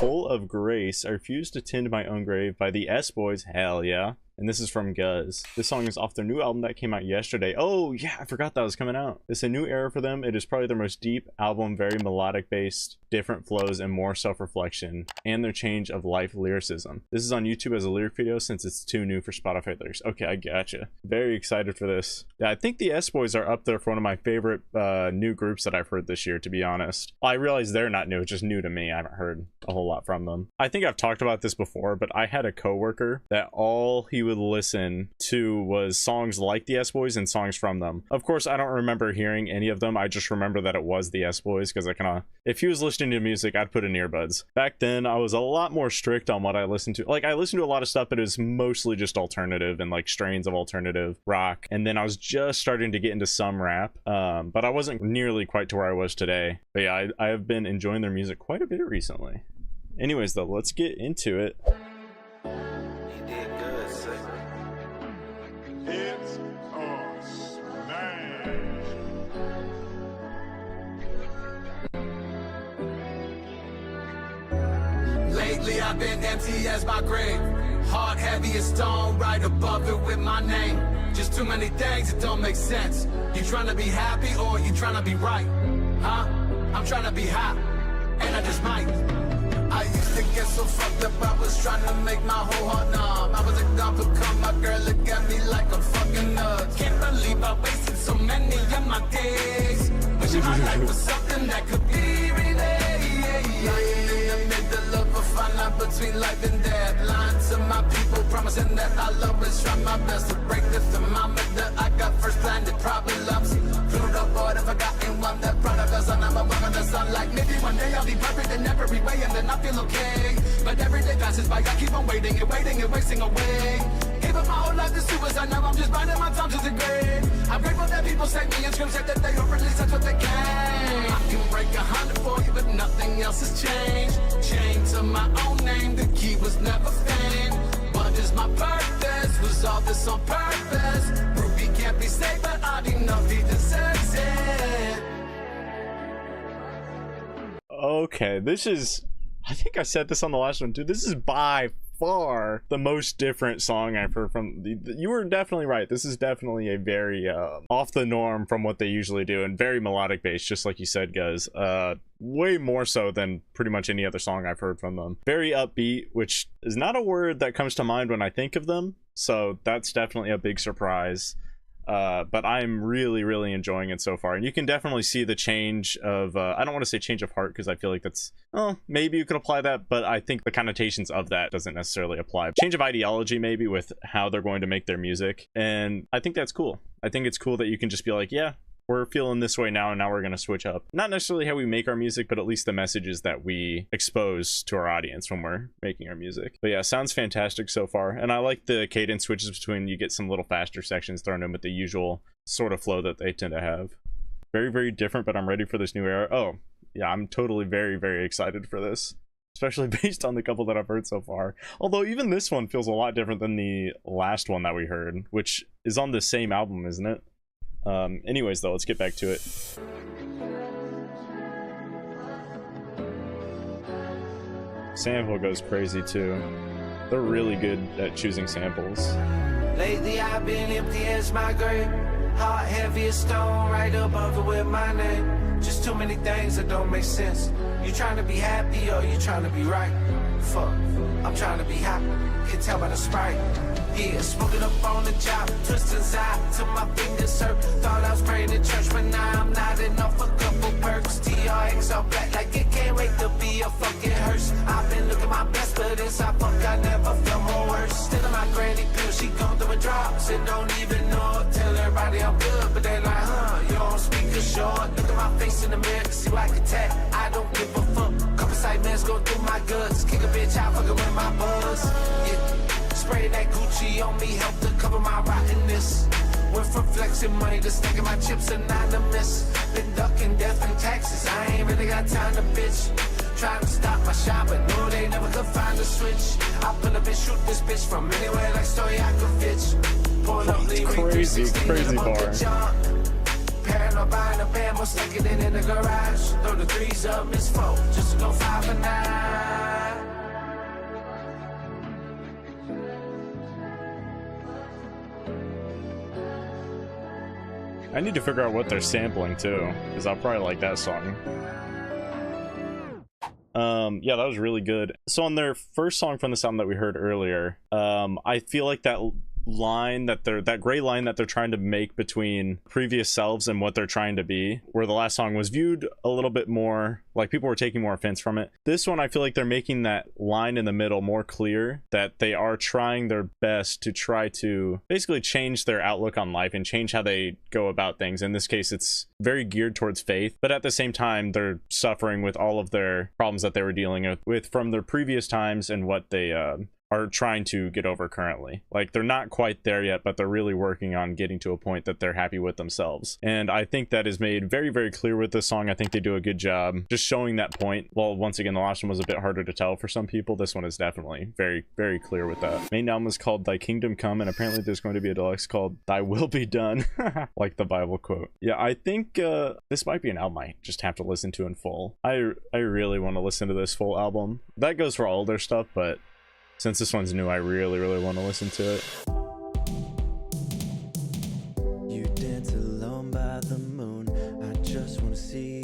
Full of Grace. I refuse to tend my own grave by the S-Boys. Hell yeah. And this is from Guz. This song is off their new album that came out yesterday. Oh yeah, I forgot that was coming out. It's a new era for them. It is probably their most deep album, very melodic based, different flows and more self-reflection, and their change of life lyricism. This is on YouTube as a lyric video since it's too new for Spotify lyrics. Okay, I gotcha. Very excited for this. Yeah, I think the S-Boys are up there for one of my favorite new groups that I've heard this year, to be honest. Well, I realize they're not new, it's just new to me. I haven't heard a whole lot from them. I think I've talked about this before, but I had a coworker that all he would listen to was songs like the S-Boys and songs from them. Of course, I don't remember hearing any of them. I just remember that it was the S-Boys because I kind of, if he was listening to music, I'd put in earbuds. Back then, I was a lot more strict on what I listened to. Like, I listened to a lot of stuff, but it was mostly just alternative and like strains of alternative rock. And then I was just starting to get into some rap, but I wasn't nearly quite to where I was today. But yeah, I have been enjoying their music quite a bit recently. Anyways, though, let's get into it. Lately I've been empty as my grave, heart heavy as stone, right above it with my name. Just too many things that don't make sense. You trying to be happy or you trying to be right? Huh? I'm trying to be hot, and I just might. I used to get so fucked up, I was trying to make my whole heart numb. I was a gun for come, my girl look at me like I'm fucking nuts. Can't believe I wasted so many of my days. Wishing my life was something that could be relayed. Lying in the middle of a fine line between life and death. Lying to my people, promising that I'll always try my best to break the thermometer. I got first blinded problems. Pluto boy, if I got in one that prodigal son, I'm a woman of the sun. Like maybe one day I'll be perfect in every way and then I feel okay. But every day passes by, I keep on waiting and wasting away. Gave up my whole life to suicide, now I'm just biding my time to the grave. I'm grateful that people say me and scream, say that they hope at least that's what they can. I can break 100 for you, but nothing else has changed. Chained to my own name, the key was never fame. But is my purpose, was all this on purpose? Ruby can't be saved, but I didn't know he deserves it. Okay, this is, I think I said this on the last one too, this is by far the most different song I've heard from you were definitely right. This is definitely a very off the norm from what they usually do, and very melodic based, just like you said, guys. Way more so than pretty much any other song I've heard from them. Very upbeat, which is not a word that comes to mind when I think of them, so that's definitely a big surprise. But I'm really enjoying it so far, and you can definitely see the change of I don't want to say change of heart because I feel like that's, oh, maybe you could apply that, but I think the connotations of that doesn't necessarily apply. Change of ideology maybe with how they're going to make their music, and I think that's cool. I think it's cool that you can just be like, yeah, we're feeling this way now, and now we're going to switch up. Not necessarily how we make our music, but at least the messages that we expose to our audience when we're making our music. But yeah, sounds fantastic so far. And I like the cadence switches between, you get some little faster sections thrown in with the usual sort of flow that they tend to have. Very different, but I'm ready for this new era. Oh, yeah, I'm totally very excited for this, especially based on the couple that I've heard so far. Although even this one feels a lot different than the last one that we heard, which is on the same album, isn't it? Anyways though, let's get back to it. Sample goes crazy too. They're really good at choosing samples. Lately I've been empty as my grave, heart heavy as stone, right above it with my name. Just too many things that don't make sense. You trying to be happy or you trying to be right? Fuck, I'm trying to be happy, can tell by the Sprite. Yeah, smoking up on the job, twisting side till my fingers hurt. Thought I was praying in church, but now I'm nodding off a couple perks. TRX all black like it can't wait to be a fucking hearse. I've been looking my best, but inside fuck I never felt more worse. Still in my granny pill, she gone through a drops and don't even know it. Tell everybody I'm good, but they like, huh, you don't speak a short. Look at my face in the mirror, see what I can tap. I don't give a fuck. Couple side mans go through my guts. Kick a bitch out, fucking with my buzz. Yeah. Spray that Gucci on me, help to cover my rottenness. Went from flexing money to stacking my chips anonymous. Been ducking death and taxes, I ain't really got time to bitch. Trying to stop my shot, but no, they never could find a switch. I pull up and shoot this bitch from anywhere like Stoyakovich. Pulling up, leave crazy bar. Paranoid buying a Bambo, sticking it in the garage. Throw the threes up, miss 4, just to go 5 for 9. I need to figure out what they're sampling too, because I'll probably like that song. Yeah, that was really good. So on their first song from the album that we heard earlier, I feel like that line that gray line that they're trying to make between previous selves and what they're trying to be, where the last song was viewed a little bit more like people were taking more offense from it. This one, I feel like they're making that line in the middle more clear, that they are trying their best to try to basically change their outlook on life and change how they go about things. In this case, it's very geared towards faith, but at the same time, they're suffering with all of their problems that they were dealing with from their previous times and what they are trying to get over currently. Like, they're not quite there yet, but they're really working on getting to a point that they're happy with themselves. And I think that is made very, very clear with this song. I think they do a good job just showing that point. Well, once again, the last one was a bit harder to tell for some people. This one is definitely very, very clear with that. Main album is called Thy Kingdom Come, and apparently there's going to be a deluxe called Thy Will Be Done. Like the Bible quote. Yeah, I think this might be an album I just have to listen to in full. I really want to listen to this full album. That goes for all their stuff, but since this one's new, I really, really want to listen to it. You dance alone by the moon. I just want to see